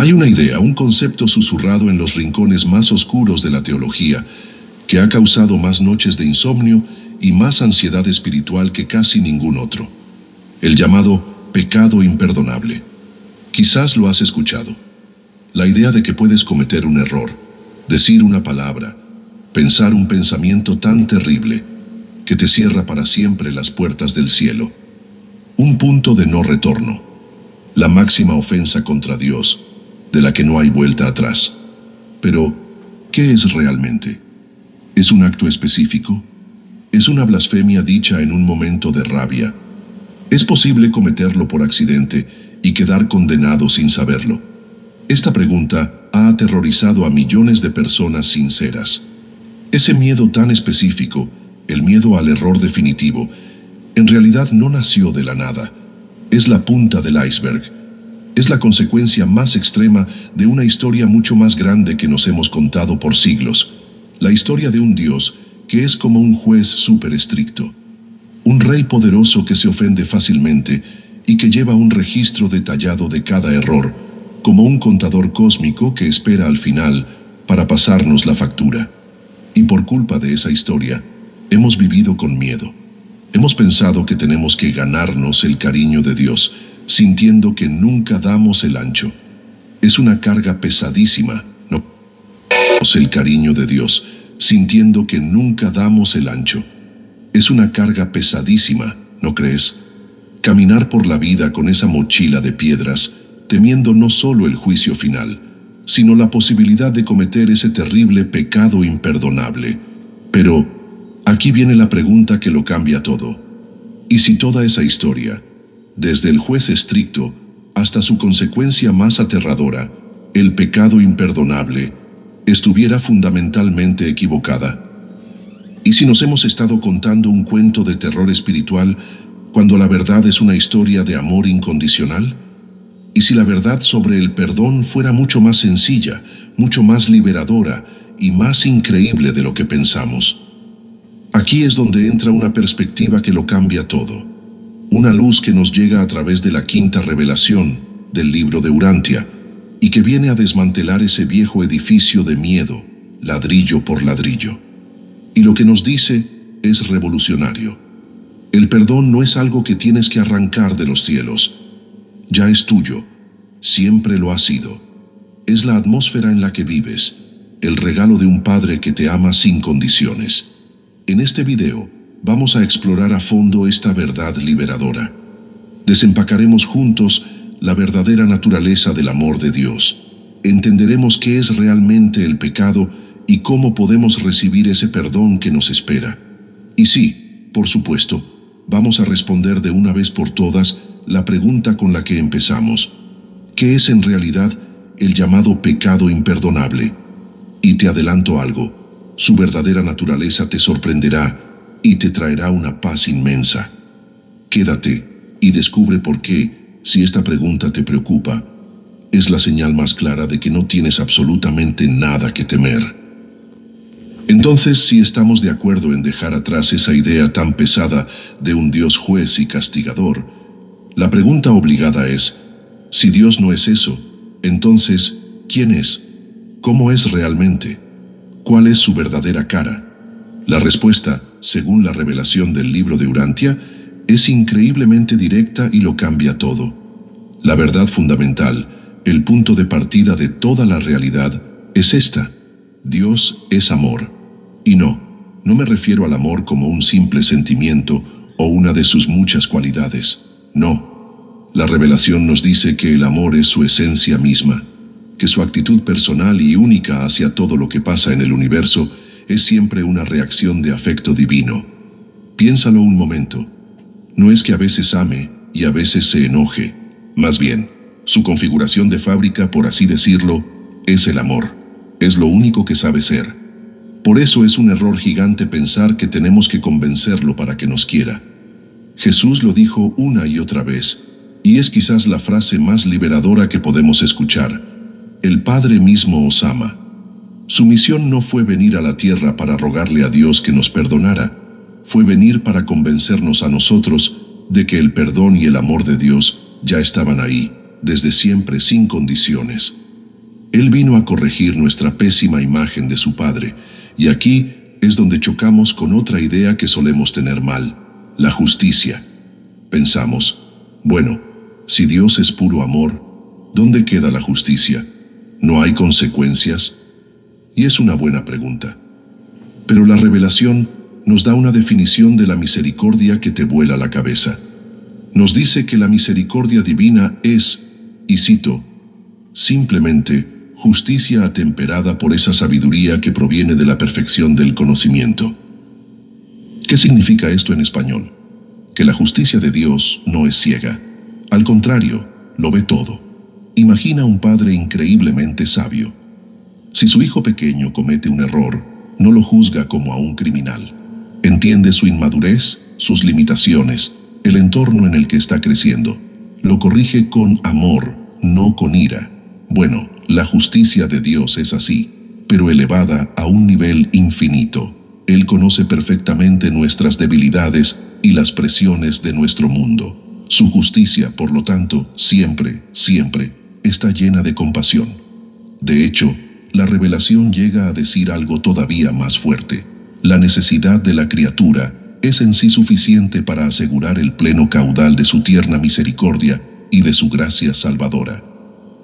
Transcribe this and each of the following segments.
Hay una idea, un concepto susurrado en los rincones más oscuros de la teología, que ha causado más noches de insomnio y más ansiedad espiritual que casi ningún otro. El llamado pecado imperdonable. Quizás lo has escuchado. La idea de que puedes cometer un error, decir una palabra, pensar un pensamiento tan terrible, que te cierra para siempre las puertas del cielo. Un punto de no retorno. La máxima ofensa contra Dios, de la que no hay vuelta atrás. Pero, ¿qué es realmente? ¿Es un acto específico? ¿Es una blasfemia dicha en un momento de rabia? ¿Es posible cometerlo por accidente y quedar condenado sin saberlo? Esta pregunta ha aterrorizado a millones de personas sinceras. Ese miedo tan específico, el miedo al error definitivo, en realidad no nació de la nada. Es la punta del iceberg. Es la consecuencia más extrema de una historia mucho más grande que nos hemos contado por siglos. La historia de un Dios que es como un juez súper estricto. Un rey poderoso que se ofende fácilmente y que lleva un registro detallado de cada error, como un contador cósmico que espera al final para pasarnos la factura. Y por culpa de esa historia, hemos vivido con miedo. Hemos pensado que tenemos que ganarnos el cariño de Dios, sintiendo que nunca damos el ancho. Es una carga pesadísima, no damos el cariño de Dios, sintiendo que nunca damos el ancho. Es una carga pesadísima, ¿no crees? Caminar por la vida con esa mochila de piedras, temiendo no solo el juicio final, sino la posibilidad de cometer ese terrible pecado imperdonable. Pero, aquí viene la pregunta que lo cambia todo. ¿Y si toda esa historia, desde el juez estricto hasta su consecuencia más aterradora, el pecado imperdonable, estuviera fundamentalmente equivocada? ¿Y si nos hemos estado contando un cuento de terror espiritual cuando la verdad es una historia de amor incondicional? ¿Y si la verdad sobre el perdón fuera mucho más sencilla, mucho más liberadora y más increíble de lo que pensamos? Aquí es donde entra una perspectiva que lo cambia todo. Una luz que nos llega a través de la quinta revelación del libro de Urantia y que viene a desmantelar ese viejo edificio de miedo, ladrillo por ladrillo. Y lo que nos dice es revolucionario. El perdón no es algo que tienes que arrancar de los cielos. Ya es tuyo, siempre lo ha sido. Es la atmósfera en la que vives, el regalo de un padre que te ama sin condiciones. En este video, vamos a explorar a fondo esta verdad liberadora. Desempacaremos juntos la verdadera naturaleza del amor de Dios. Entenderemos qué es realmente el pecado y cómo podemos recibir ese perdón que nos espera. Y sí, por supuesto, vamos a responder de una vez por todas la pregunta con la que empezamos. ¿Qué es en realidad el llamado pecado imperdonable? Y te adelanto algo, su verdadera naturaleza te sorprenderá y te traerá una paz inmensa. Quédate y descubre por qué, si esta pregunta te preocupa, es la señal más clara de que no tienes absolutamente nada que temer. Entonces, si estamos de acuerdo en dejar atrás esa idea tan pesada de un Dios juez y castigador, la pregunta obligada es, si Dios no es eso, entonces, ¿quién es? ¿Cómo es realmente? ¿Cuál es su verdadera cara? La respuesta, según la revelación del libro de Urantia, es increíblemente directa y lo cambia todo. La verdad fundamental, el punto de partida de toda la realidad, es esta: Dios es amor. Y no me refiero al amor como un simple sentimiento o una de sus muchas cualidades. No. La revelación nos dice que el amor es su esencia misma, que su actitud personal y única hacia todo lo que pasa en el universo es siempre una reacción de afecto divino. Piénsalo un momento. No es que a veces ame y a veces se enoje. Más bien, su configuración de fábrica, por así decirlo, es el amor. Es lo único que sabe ser. Por eso es un error gigante pensar que tenemos que convencerlo para que nos quiera. Jesús lo dijo una y otra vez, y es quizás la frase más liberadora que podemos escuchar: el Padre mismo os ama. Su misión no fue venir a la tierra para rogarle a Dios que nos perdonara, fue venir para convencernos a nosotros de que el perdón y el amor de Dios ya estaban ahí, desde siempre, sin condiciones. Él vino a corregir nuestra pésima imagen de su Padre, y aquí es donde chocamos con otra idea que solemos tener mal: la justicia. Pensamos, bueno, si Dios es puro amor, ¿dónde queda la justicia? ¿No hay consecuencias? Y es una buena pregunta. Pero la revelación nos da una definición de la misericordia que te vuela la cabeza. Nos dice que la misericordia divina es, y cito, simplemente justicia atemperada por esa sabiduría que proviene de la perfección del conocimiento. ¿Qué significa esto en español? Que la justicia de Dios no es ciega. Al contrario, lo ve todo. Imagina un padre increíblemente sabio. Si su hijo pequeño comete un error, no lo juzga como a un criminal. Entiende su inmadurez, sus limitaciones, el entorno en el que está creciendo. Lo corrige con amor, no con ira. Bueno, la justicia de Dios es así, pero elevada a un nivel infinito. Él conoce perfectamente nuestras debilidades y las presiones de nuestro mundo. Su justicia, por lo tanto, siempre, siempre está llena de compasión. De hecho, la revelación llega a decir algo todavía más fuerte. La necesidad de la criatura es en sí suficiente para asegurar el pleno caudal de su tierna misericordia y de su gracia salvadora.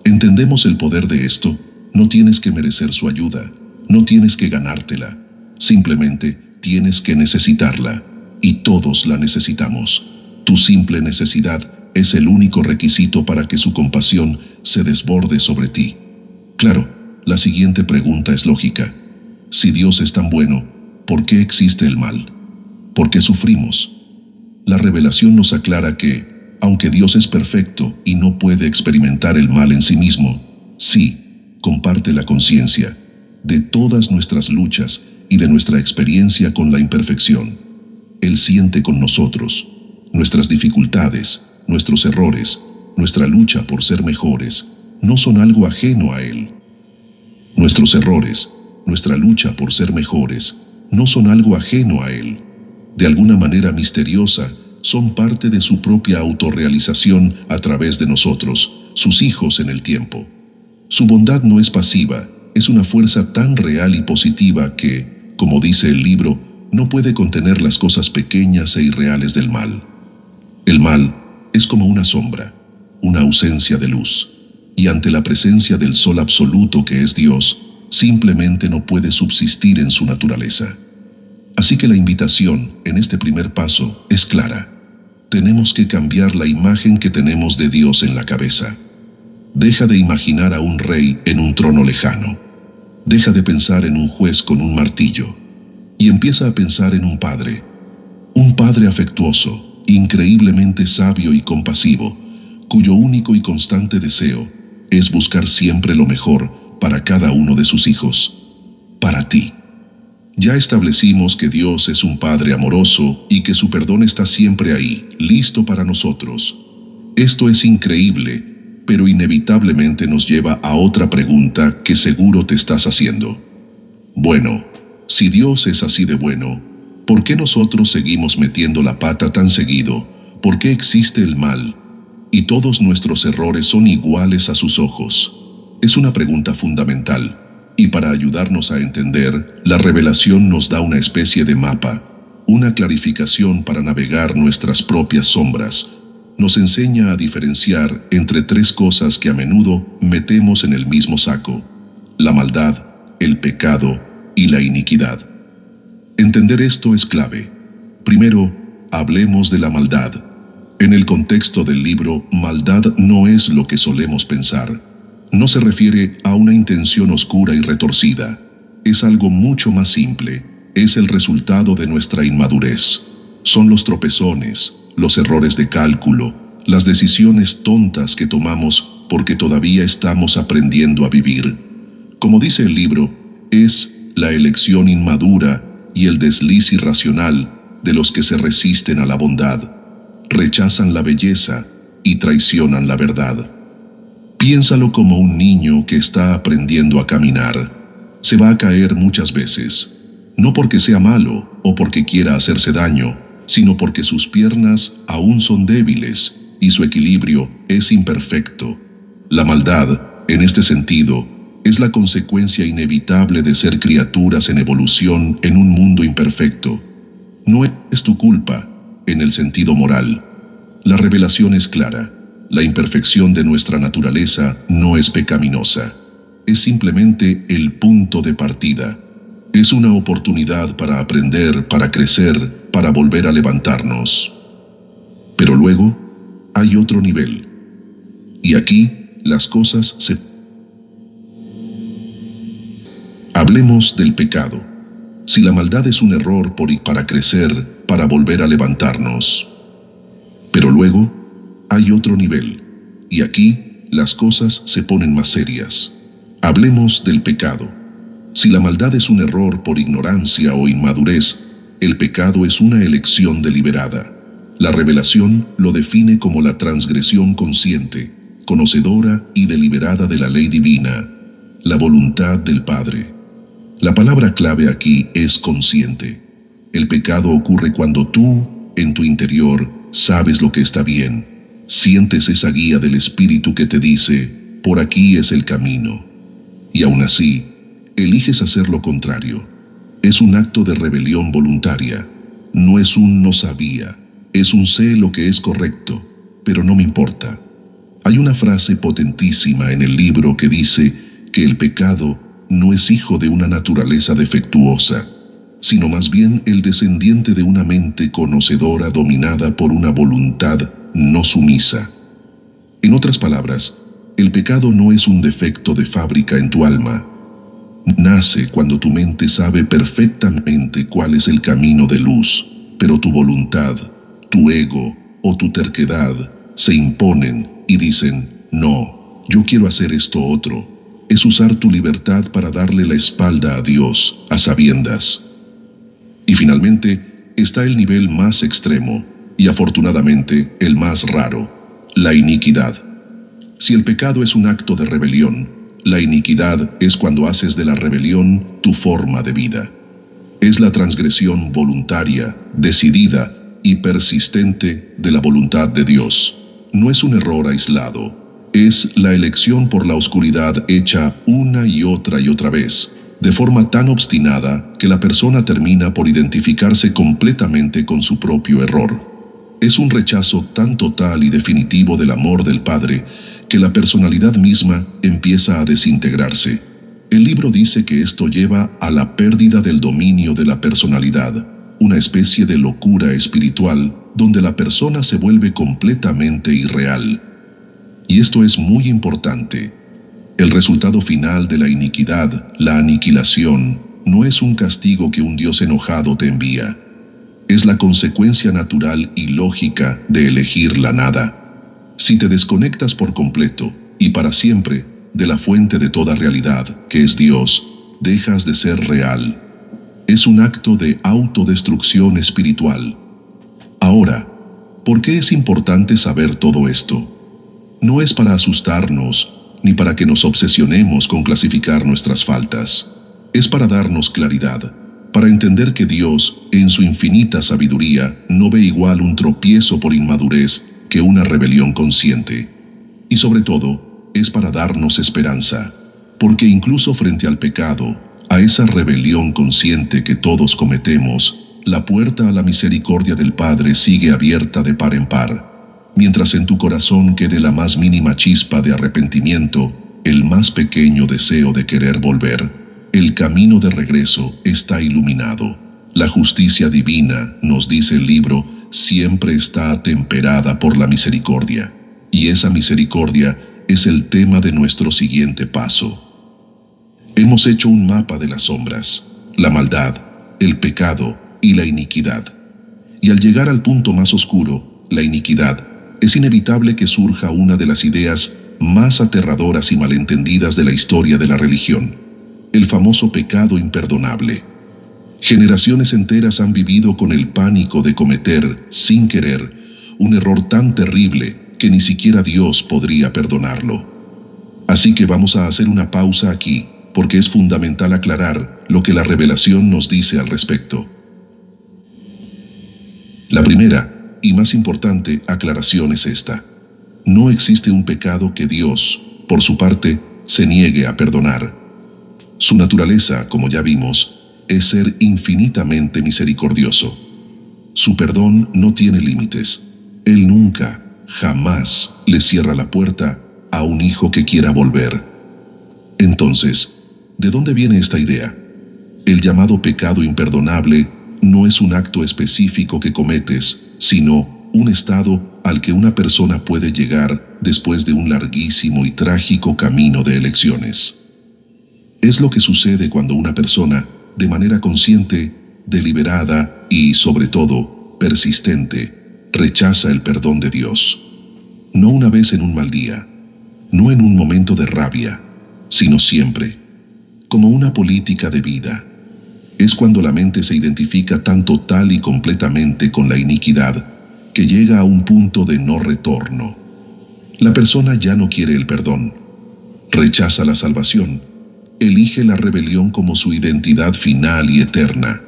¿Entendemos el poder de esto? No tienes que merecer su ayuda, no tienes que ganártela, simplemente tienes que necesitarla, y todos la necesitamos. Tu simple necesidad es el único requisito para que su compasión se desborde sobre ti. Claro, la siguiente pregunta es lógica. Si Dios es tan bueno, ¿por qué existe el mal? ¿Por qué sufrimos? La revelación nos aclara que, aunque Dios es perfecto y no puede experimentar el mal en sí mismo, sí, comparte la conciencia de todas nuestras luchas y de nuestra experiencia con la imperfección. Él siente con nosotros nuestras dificultades, nuestros errores, nuestra lucha por ser mejores, no son algo ajeno a Él. Nuestros errores, nuestra lucha por ser mejores, no son algo ajeno a Él. De alguna manera misteriosa, son parte de su propia autorrealización a través de nosotros, sus hijos en el tiempo. Su bondad no es pasiva, es una fuerza tan real y positiva que, como dice el libro, no puede contener las cosas pequeñas e irreales del mal. El mal es como una sombra, una ausencia de luz, y ante la presencia del sol absoluto que es Dios, simplemente no puede subsistir en su naturaleza. Así que la invitación, en este primer paso, es clara. Tenemos que cambiar la imagen que tenemos de Dios en la cabeza. Deja de imaginar a un rey en un trono lejano. Deja de pensar en un juez con un martillo. Y empieza a pensar en un padre afectuoso, increíblemente sabio y compasivo, cuyo único y constante deseo es buscar siempre lo mejor para cada uno de sus hijos, para ti. Ya establecimos que Dios es un Padre amoroso y que su perdón está siempre ahí, listo para nosotros. Esto es increíble, pero inevitablemente nos lleva a otra pregunta que seguro te estás haciendo. Bueno, si Dios es así de bueno, ¿por qué nosotros seguimos metiendo la pata tan seguido? ¿Por qué existe el mal? Y todos nuestros errores son iguales a sus ojos. Es una pregunta fundamental. Y para ayudarnos a entender, la revelación nos da una especie de mapa, una clarificación para navegar nuestras propias sombras. Nos enseña a diferenciar entre tres cosas que a menudo metemos en el mismo saco: la maldad, el pecado y la iniquidad. Entender esto es clave. Primero, hablemos de la maldad. En el contexto del libro, maldad no es lo que solemos pensar. No se refiere a una intención oscura y retorcida. Es algo mucho más simple. Es el resultado de nuestra inmadurez. Son los tropezones, los errores de cálculo, las decisiones tontas que tomamos porque todavía estamos aprendiendo a vivir. Como dice el libro, es la elección inmadura y el desliz irracional de los que se resisten a la bondad, rechazan la belleza y traicionan la verdad. Piénsalo como un niño que está aprendiendo a caminar. Se va a caer muchas veces, no porque sea malo o porque quiera hacerse daño, sino porque sus piernas aún son débiles y su equilibrio es imperfecto. La maldad, en este sentido, Es la consecuencia inevitable de ser criaturas en evolución en un mundo imperfecto. No es tu culpa, en el sentido moral. La revelación es clara. La imperfección de nuestra naturaleza no es pecaminosa. Es simplemente el punto de partida. Es una oportunidad para aprender, para crecer, para volver a levantarnos. Pero luego hay otro nivel. Y aquí las cosas se... Hablemos del pecado. Si la maldad es un error para crecer, para volver a levantarnos. Pero luego hay otro nivel. Y aquí las cosas se ponen más serias. Hablemos del pecado. Si la maldad es un error por ignorancia o inmadurez, el pecado es una elección deliberada. La revelación lo define como la transgresión consciente, conocedora y deliberada de la ley divina, la voluntad del Padre. La palabra clave aquí es consciente. El pecado ocurre cuando tú, en tu interior, sabes lo que está bien. Sientes esa guía del Espíritu que te dice, por aquí es el camino. Y aún así, eliges hacer lo contrario. Es un acto de rebelión voluntaria. No es un no sabía. Es un sé lo que es correcto, pero no me importa. Hay una frase potentísima en el libro que dice que el pecado no es hijo de una naturaleza defectuosa, sino más bien el descendiente de una mente conocedora dominada por una voluntad no sumisa. En otras palabras, el pecado no es un defecto de fábrica en tu alma. Nace cuando tu mente sabe perfectamente cuál es el camino de luz, pero tu voluntad, tu ego o tu terquedad se imponen y dicen, no, yo quiero hacer esto otro. Es usar tu libertad para darle la espalda a Dios, a sabiendas. Y finalmente está el nivel más extremo, y afortunadamente el más raro, la iniquidad. Si el pecado es un acto de rebelión, la iniquidad es cuando haces de la rebelión tu forma de vida. Es la transgresión voluntaria, decidida y persistente de la voluntad de Dios. No es un error aislado. Es la elección por la oscuridad hecha una y otra vez, de forma tan obstinada que la persona termina por identificarse completamente con su propio error. Es un rechazo tan total y definitivo del amor del Padre que la personalidad misma empieza a desintegrarse. El libro dice que esto lleva a la pérdida del dominio de la personalidad, una especie de locura espiritual donde la persona se vuelve completamente irreal. Y esto es muy importante. El resultado final de la iniquidad, la aniquilación, no es un castigo que un Dios enojado te envía. Es la consecuencia natural y lógica de elegir la nada. Si te desconectas por completo y para siempre de la fuente de toda realidad, que es Dios, dejas de ser real. Es un acto de autodestrucción espiritual. Ahora, ¿por qué es importante saber todo esto? No es para asustarnos, ni para que nos obsesionemos con clasificar nuestras faltas. Es para darnos claridad, para entender que Dios, en su infinita sabiduría, no ve igual un tropiezo por inmadurez que una rebelión consciente. Y sobre todo, es para darnos esperanza, porque incluso frente al pecado, a esa rebelión consciente que todos cometemos, la puerta a la misericordia del Padre sigue abierta de par en par. Mientras en tu corazón quede la más mínima chispa de arrepentimiento, el más pequeño deseo de querer volver, el camino de regreso está iluminado. La justicia divina, nos dice el libro, siempre está atemperada por la misericordia. Y esa misericordia es el tema de nuestro siguiente paso. Hemos hecho un mapa de las sombras, la maldad, el pecado y la iniquidad. Y al llegar al punto más oscuro, la iniquidad, es inevitable que surja una de las ideas más aterradoras y malentendidas de la historia de la religión, el famoso pecado imperdonable. Generaciones enteras han vivido con el pánico de cometer, sin querer, un error tan terrible que ni siquiera Dios podría perdonarlo. Así que vamos a hacer una pausa aquí, porque es fundamental aclarar lo que la revelación nos dice al respecto. La primera y más importante aclaración es esta: no existe un pecado que Dios, por su parte, se niegue a perdonar. Su naturaleza, como ya vimos, es ser infinitamente misericordioso. Su perdón no tiene límites. Él nunca, jamás le cierra la puerta a un hijo que quiera volver. Entonces, ¿de dónde viene esta idea? El llamado pecado imperdonable no es un acto específico que cometes, sino un estado al que una persona puede llegar después de un larguísimo y trágico camino de elecciones. Es lo que sucede cuando una persona, de manera consciente, deliberada y, sobre todo, persistente, rechaza el perdón de Dios. No una vez en un mal día, no en un momento de rabia, sino siempre, como una política de vida. Es cuando la mente se identifica tan total y completamente con la iniquidad que llega a un punto de no retorno. La persona ya no quiere el perdón, rechaza la salvación, elige la rebelión como su identidad final y eterna.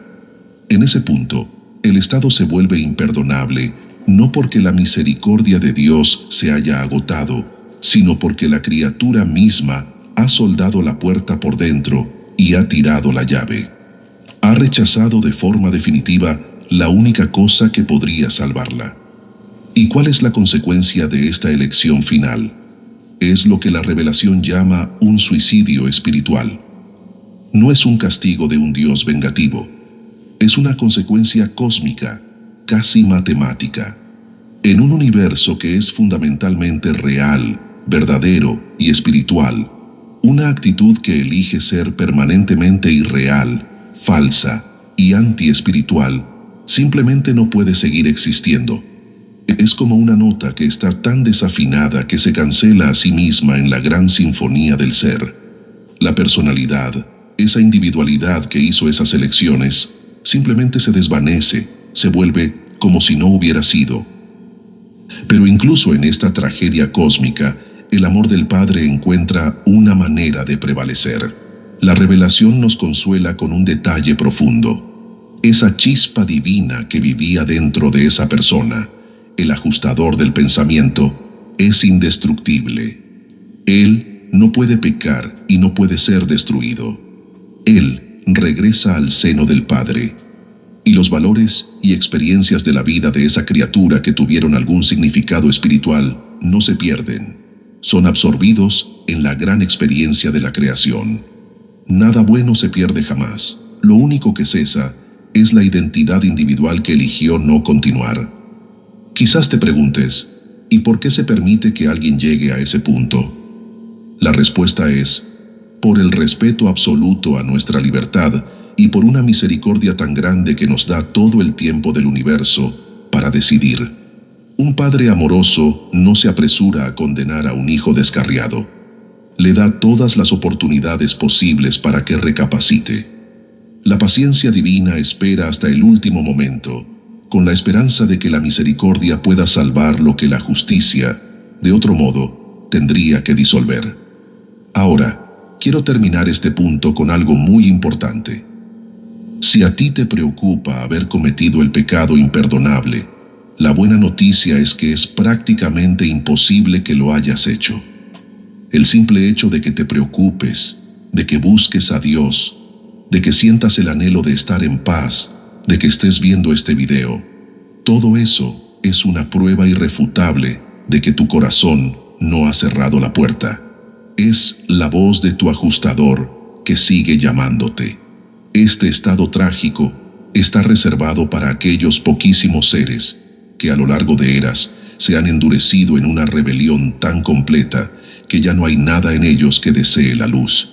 En ese punto, el estado se vuelve imperdonable, no porque la misericordia de Dios se haya agotado, sino porque la criatura misma ha soldado la puerta por dentro y ha tirado la llave. Ha rechazado de forma definitiva la única cosa que podría salvarla. ¿Y cuál es la consecuencia de esta elección final? Es lo que la revelación llama un suicidio espiritual. No es un castigo de un Dios vengativo. Es una consecuencia cósmica, casi matemática. En un universo que es fundamentalmente real, verdadero y espiritual, una actitud que elige ser permanentemente irreal, falsa y antiespiritual, simplemente no puede seguir existiendo. Es como una nota que está tan desafinada que se cancela a sí misma en la gran sinfonía del ser. La personalidad, esa individualidad que hizo esas elecciones, simplemente se desvanece, se vuelve como si no hubiera sido. Pero incluso en esta tragedia cósmica, el amor del Padre encuentra una manera de prevalecer. La revelación nos consuela con un detalle profundo. Esa chispa divina que vivía dentro de esa persona, el ajustador del pensamiento, es indestructible. Él no puede pecar y no puede ser destruido. Él regresa al seno del Padre. Y los valores y experiencias de la vida de esa criatura que tuvieron algún significado espiritual no se pierden. Son absorbidos en la gran experiencia de la creación. Nada bueno se pierde jamás. Lo único que cesa es la identidad individual que eligió no continuar. Quizás te preguntes, ¿y por qué se permite que alguien llegue a ese punto? La respuesta es, por el respeto absoluto a nuestra libertad y por una misericordia tan grande que nos da todo el tiempo del universo para decidir. Un padre amoroso no se apresura a condenar a un hijo descarriado. Le da todas las oportunidades posibles para que recapacite. La paciencia divina espera hasta el último momento, con la esperanza de que la misericordia pueda salvar lo que la justicia, de otro modo, tendría que disolver. Ahora, quiero terminar este punto con algo muy importante. Si a ti te preocupa haber cometido el pecado imperdonable, la buena noticia es que es prácticamente imposible que lo hayas hecho. El simple hecho de que te preocupes, de que busques a Dios, de que sientas el anhelo de estar en paz, de que estés viendo este video, todo eso es una prueba irrefutable de que tu corazón no ha cerrado la puerta. Es la voz de tu ajustador que sigue llamándote. Este estado trágico está reservado para aquellos poquísimos seres que a lo largo de eras se han endurecido en una rebelión tan completa que ya no hay nada en ellos que desee la luz.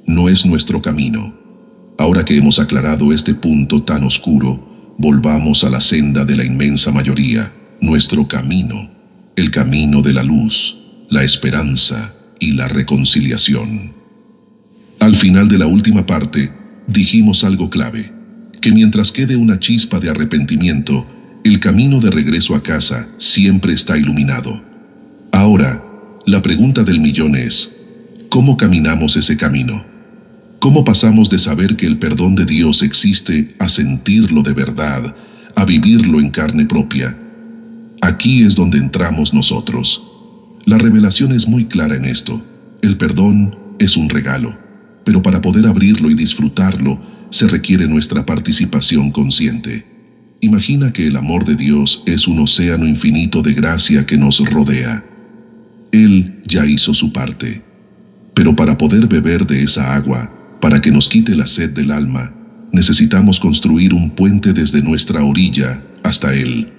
No es nuestro camino. Ahora que hemos aclarado este punto tan oscuro, volvamos a la senda de la inmensa mayoría, nuestro camino, el camino de la luz, la esperanza y la reconciliación. Al final de la última parte, dijimos algo clave, que mientras quede una chispa de arrepentimiento, el camino de regreso a casa siempre está iluminado. Ahora, la pregunta del millón es, ¿cómo caminamos ese camino? ¿Cómo pasamos de saber que el perdón de Dios existe a sentirlo de verdad, a vivirlo en carne propia? Aquí es donde entramos nosotros. La revelación es muy clara en esto. El perdón es un regalo, pero para poder abrirlo y disfrutarlo se requiere nuestra participación consciente. Imagina que el amor de Dios es un océano infinito de gracia que nos rodea. Él ya hizo su parte. Pero para poder beber de esa agua, para que nos quite la sed del alma, necesitamos construir un puente desde nuestra orilla hasta Él.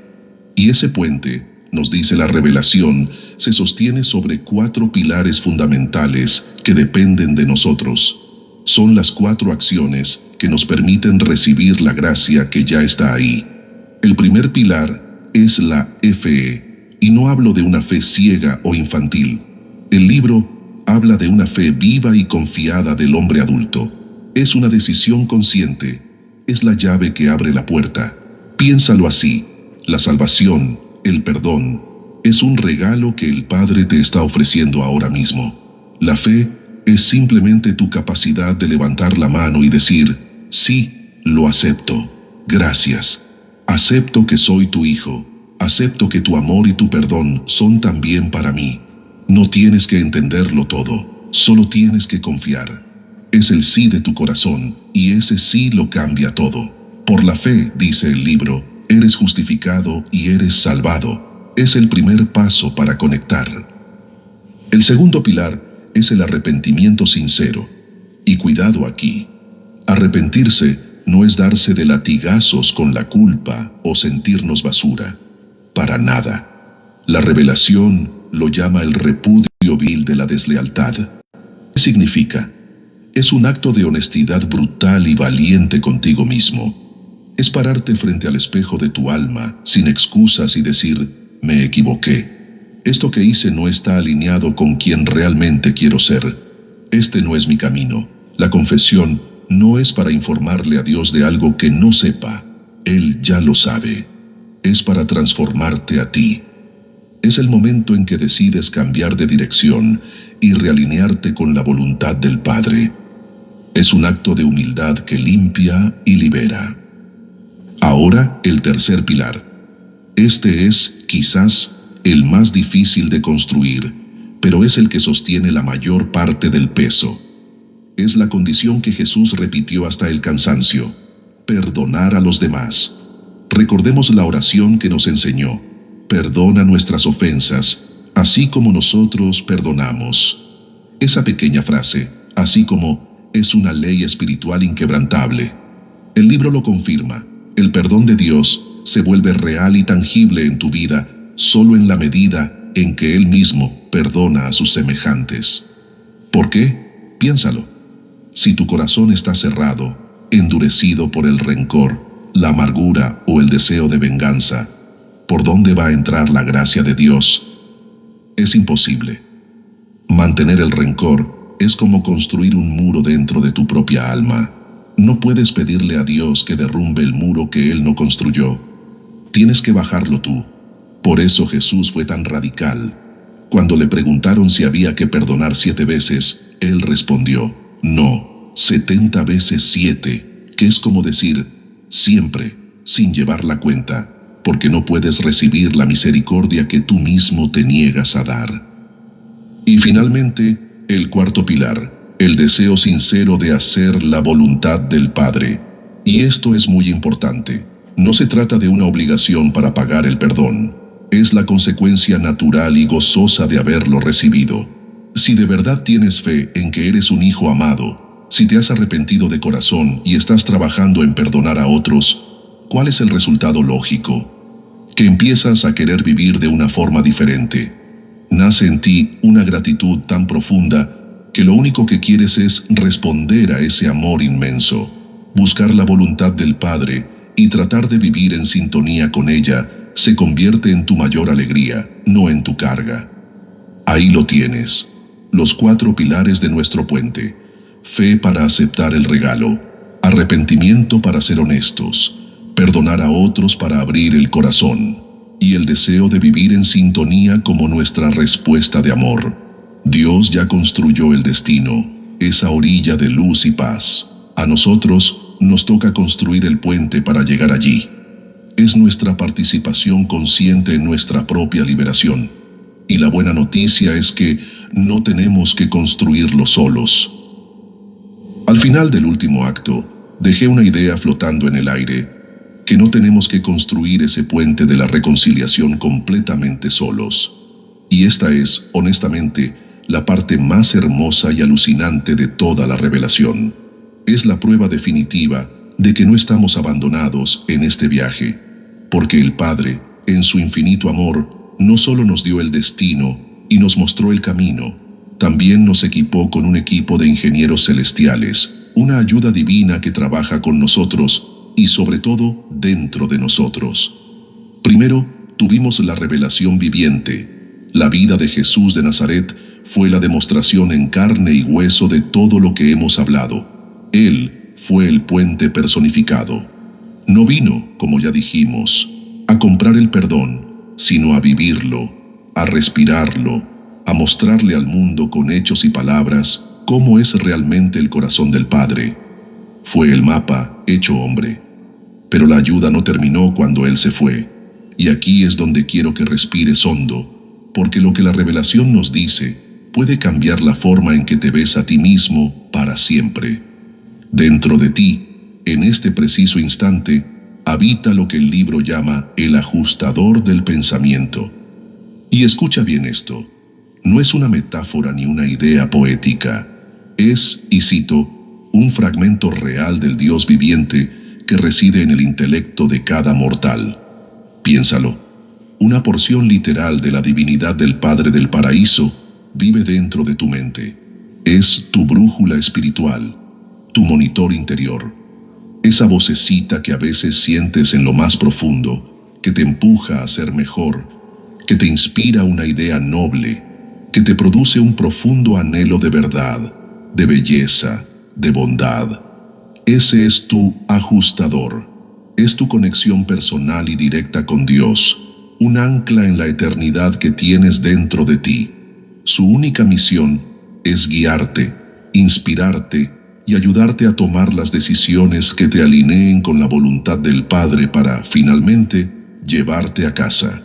Y ese puente, nos dice la revelación, se sostiene sobre 4 pilares fundamentales que dependen de nosotros. Son las 4 acciones que nos permiten recibir la gracia que ya está ahí. El primer pilar es la fe, y no hablo de una fe ciega o infantil. El libro habla de una fe viva y confiada del hombre adulto. Es una decisión consciente, es la llave que abre la puerta. Piénsalo así, la salvación, el perdón, es un regalo que el Padre te está ofreciendo ahora mismo. La fe es simplemente tu capacidad de levantar la mano y decir, sí, lo acepto, gracias. Acepto que soy tu hijo, acepto que tu amor y tu perdón son también para mí. No tienes que entenderlo todo, solo tienes que confiar. Es el sí de tu corazón, y ese sí lo cambia todo. Por la fe, dice el libro, eres justificado y eres salvado. Es el primer paso para conectar. El segundo pilar es el arrepentimiento sincero. Y cuidado aquí. Arrepentirse no es darse de latigazos con la culpa o sentirnos basura. Para nada. La revelación lo llama el repudio vil de la deslealtad. ¿Qué significa? Es un acto de honestidad brutal y valiente contigo mismo. Es pararte frente al espejo de tu alma, sin excusas y decir, me equivoqué. Esto que hice no está alineado con quien realmente quiero ser. Este no es mi camino. La confesión no es para informarle a Dios de algo que no sepa. Él ya lo sabe. Es para transformarte a ti. Es el momento en que decides cambiar de dirección y realinearte con la voluntad del Padre. Es un acto de humildad que limpia y libera. Ahora, el tercer pilar. Este es, quizás, el más difícil de construir, pero es el que sostiene la mayor parte del peso. Es la condición que Jesús repitió hasta el cansancio: perdonar a los demás. Recordemos la oración que nos enseñó: perdona nuestras ofensas, así como nosotros perdonamos. Esa pequeña frase, así como, es una ley espiritual inquebrantable. El libro lo confirma. El perdón de Dios se vuelve real y tangible en tu vida solo en la medida en que Él mismo perdona a sus semejantes. ¿Por qué? Piénsalo. Si tu corazón está cerrado, endurecido por el rencor, la amargura o el deseo de venganza, ¿por dónde va a entrar la gracia de Dios? Es imposible. Mantener el rencor es como construir un muro dentro de tu propia alma. No puedes pedirle a Dios que derrumbe el muro que Él no construyó. Tienes que bajarlo tú. Por eso Jesús fue tan radical. Cuando le preguntaron si había que perdonar 7 veces, Él respondió: no, 70 veces 7, que es como decir, siempre, sin llevar la cuenta, porque no puedes recibir la misericordia que tú mismo te niegas a dar. Y finalmente, el cuarto pilar, el deseo sincero de hacer la voluntad del Padre. Y esto es muy importante. No se trata de una obligación para pagar el perdón. Es la consecuencia natural y gozosa de haberlo recibido. Si de verdad tienes fe en que eres un hijo amado, si te has arrepentido de corazón y estás trabajando en perdonar a otros, ¿cuál es el resultado lógico? Que empiezas a querer vivir de una forma diferente. Nace en ti una gratitud tan profunda que lo único que quieres es responder a ese amor inmenso, buscar la voluntad del Padre y tratar de vivir en sintonía con ella se convierte en tu mayor alegría, no en tu carga. Ahí lo tienes. Los 4 pilares de nuestro puente: fe para aceptar el regalo, arrepentimiento para ser honestos, perdonar a otros para abrir el corazón, y el deseo de vivir en sintonía como nuestra respuesta de amor. Dios ya construyó el destino, esa orilla de luz y paz. A nosotros nos toca construir el puente para llegar allí. Es nuestra participación consciente en nuestra propia liberación. Y la buena noticia es que no tenemos que construirlo solos. Al final del último acto, dejé una idea flotando en el aire, que no tenemos que construir ese puente de la reconciliación completamente solos. Y esta es, honestamente, la parte más hermosa y alucinante de toda la revelación. Es la prueba definitiva de que no estamos abandonados en este viaje, porque el Padre, en su infinito amor, no solo nos dio el destino y nos mostró el camino, también nos equipó con un equipo de ingenieros celestiales, una ayuda divina que trabaja con nosotros y sobre todo dentro de nosotros. Primero, tuvimos la revelación viviente. La vida de Jesús de Nazaret fue la demostración en carne y hueso de todo lo que hemos hablado. Él fue el puente personificado. No vino, como ya dijimos, a comprar el perdón, sino a vivirlo, a respirarlo, a mostrarle al mundo con hechos y palabras cómo es realmente el corazón del Padre. Fue el mapa hecho hombre. Pero la ayuda no terminó cuando Él se fue. Y aquí es donde quiero que respires hondo, porque lo que la revelación nos dice puede cambiar la forma en que te ves a ti mismo para siempre. Dentro de ti, en este preciso instante, habita lo que el libro llama el ajustador del pensamiento. Y escucha bien esto. No es una metáfora ni una idea poética. Es, y cito, un fragmento real del Dios viviente que reside en el intelecto de cada mortal. Piénsalo. Una porción literal de la divinidad del Padre del Paraíso vive dentro de tu mente. Es tu brújula espiritual, tu monitor interior. Esa vocecita que a veces sientes en lo más profundo, que te empuja a ser mejor, que te inspira una idea noble, que te produce un profundo anhelo de verdad, de belleza, de bondad. Ese es tu ajustador. Es tu conexión personal y directa con Dios, un ancla en la eternidad que tienes dentro de ti. Su única misión es guiarte, inspirarte y ayudarte a tomar las decisiones que te alineen con la voluntad del Padre para, finalmente, llevarte a casa.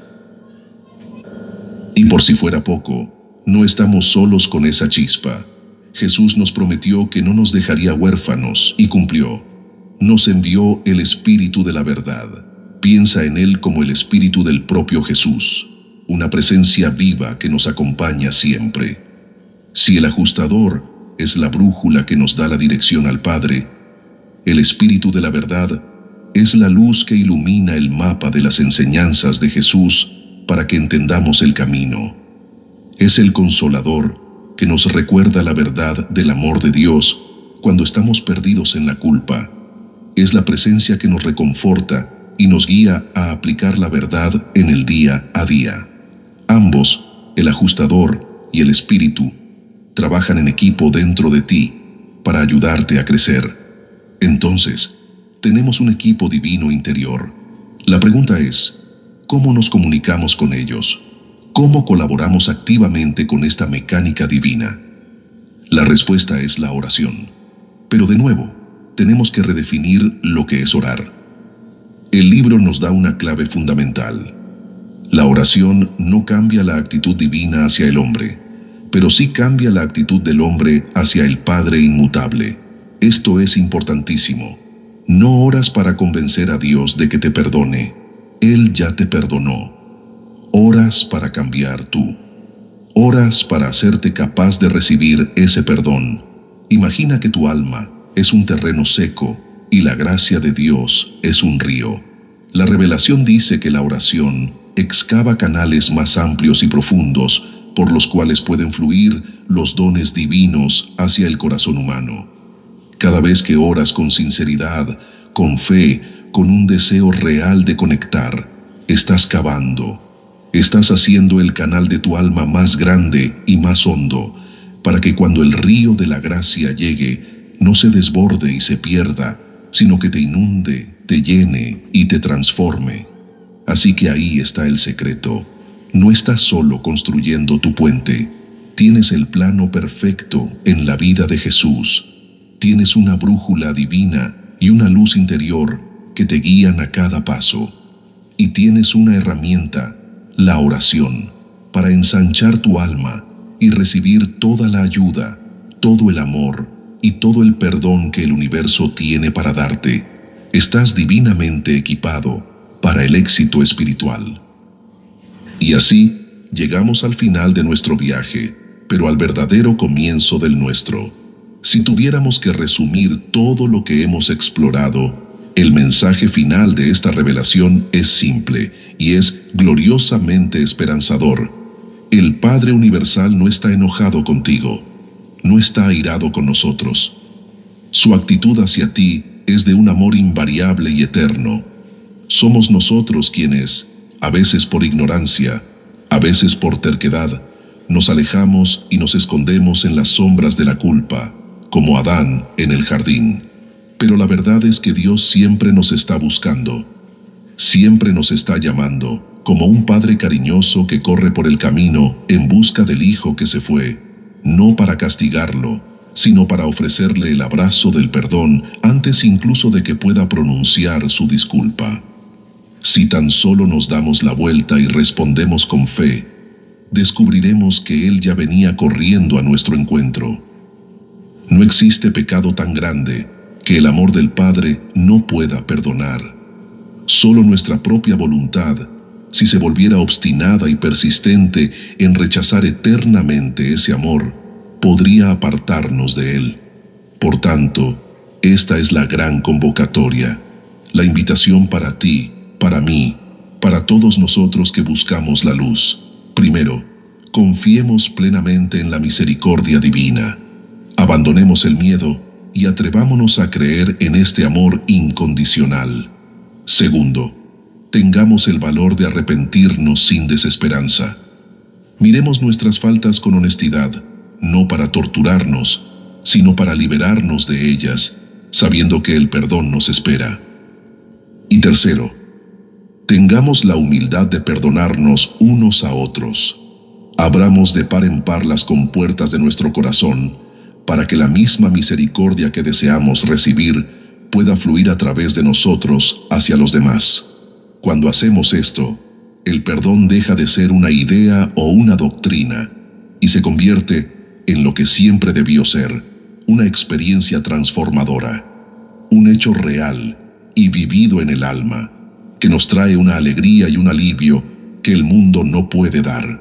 Y por si fuera poco, no estamos solos con esa chispa. Jesús nos prometió que no nos dejaría huérfanos y cumplió. Nos envió el Espíritu de la verdad. Piensa en Él como el Espíritu del propio Jesús, una presencia viva que nos acompaña siempre. Si el ajustador es la brújula que nos da la dirección al Padre, el Espíritu de la verdad es la luz que ilumina el mapa de las enseñanzas de Jesús para que entendamos el camino. Es el consolador que nos recuerda la verdad del amor de Dios cuando estamos perdidos en la culpa. Es la presencia que nos reconforta y nos guía a aplicar la verdad en el día a día. Ambos, el ajustador y el Espíritu, trabajan en equipo dentro de ti para ayudarte a crecer. Entonces, tenemos un equipo divino interior. La pregunta es, ¿cómo nos comunicamos con ellos? ¿Cómo colaboramos activamente con esta mecánica divina? La respuesta es la oración. Pero de nuevo, tenemos que redefinir lo que es orar. El libro nos da una clave fundamental. La oración no cambia la actitud divina hacia el hombre, pero sí cambia la actitud del hombre hacia el Padre inmutable. Esto es importantísimo. No oras para convencer a Dios de que te perdone. Él ya te perdonó. Oras para cambiar tú. Oras para hacerte capaz de recibir ese perdón. Imagina que tu alma es un terreno seco y la gracia de Dios es un río. La revelación dice que la oración excava canales más amplios y profundos por los cuales pueden fluir los dones divinos hacia el corazón humano. Cada vez que oras con sinceridad, con fe, con un deseo real de conectar, estás cavando. Estás haciendo el canal de tu alma más grande y más hondo, para que cuando el río de la gracia llegue, no se desborde y se pierda, sino que te inunde, te llene y te transforme. Así que ahí está el secreto. No estás solo construyendo tu puente. Tienes el plano perfecto en la vida de Jesús. Tienes una brújula divina y una luz interior que te guían a cada paso. Y tienes una herramienta, la oración, para ensanchar tu alma y recibir toda la ayuda, todo el amor y todo el perdón que el universo tiene para darte. Estás divinamente equipado para el éxito espiritual. Y así llegamos al final de nuestro viaje, pero al verdadero comienzo del nuestro. Si tuviéramos que resumir todo lo que hemos explorado, el mensaje final de esta revelación es simple y es gloriosamente esperanzador. El Padre Universal no está enojado contigo, no está airado con nosotros. Su actitud hacia ti es de un amor invariable y eterno. Somos nosotros quienes, a veces por ignorancia, a veces por terquedad, nos alejamos y nos escondemos en las sombras de la culpa, como Adán en el jardín. Pero la verdad es que Dios siempre nos está buscando, siempre nos está llamando, como un padre cariñoso que corre por el camino en busca del hijo que se fue, no para castigarlo, sino para ofrecerle el abrazo del perdón antes incluso de que pueda pronunciar su disculpa. Si tan solo nos damos la vuelta y respondemos con fe, descubriremos que Él ya venía corriendo a nuestro encuentro. No existe pecado tan grande que el amor del Padre no pueda perdonar. Solo nuestra propia voluntad, si se volviera obstinada y persistente en rechazar eternamente ese amor, podría apartarnos de Él. Por tanto, esta es la gran convocatoria, la invitación para ti, para mí, para todos nosotros que buscamos la luz. Primero, confiemos plenamente en la misericordia divina. Abandonemos el miedo y atrevámonos a creer en este amor incondicional. Segundo, tengamos el valor de arrepentirnos sin desesperanza. Miremos nuestras faltas con honestidad, no para torturarnos, sino para liberarnos de ellas, sabiendo que el perdón nos espera. Y tercero, tengamos la humildad de perdonarnos unos a otros. Abramos de par en par las compuertas de nuestro corazón, para que la misma misericordia que deseamos recibir pueda fluir a través de nosotros hacia los demás. Cuando hacemos esto, el perdón deja de ser una idea o una doctrina y se convierte en lo que siempre debió ser, una experiencia transformadora, un hecho real y vivido en el alma, que nos trae una alegría y un alivio que el mundo no puede dar.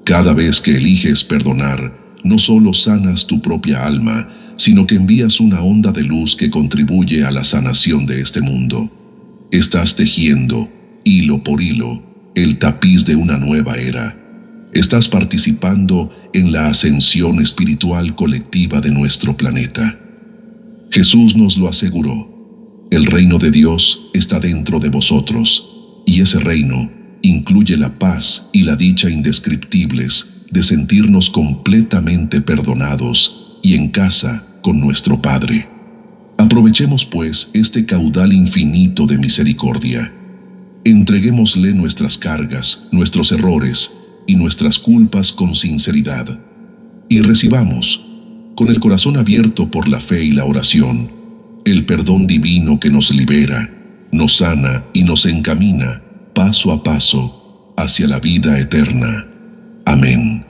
Cada vez que eliges perdonar, no solo sanas tu propia alma, sino que envías una onda de luz que contribuye a la sanación de este mundo. Estás tejiendo, hilo por hilo, el tapiz de una nueva era. Estás participando en la ascensión espiritual colectiva de nuestro planeta. Jesús nos lo aseguró. El reino de Dios está dentro de vosotros, y ese reino incluye la paz y la dicha indescriptibles de sentirnos completamente perdonados y en casa con nuestro Padre. Aprovechemos pues este caudal infinito de misericordia. Entreguémosle nuestras cargas, nuestros errores y nuestras culpas con sinceridad, y recibamos, con el corazón abierto por la fe y la oración, el perdón divino que nos libera, nos sana y nos encamina paso a paso hacia la vida eterna. Amén.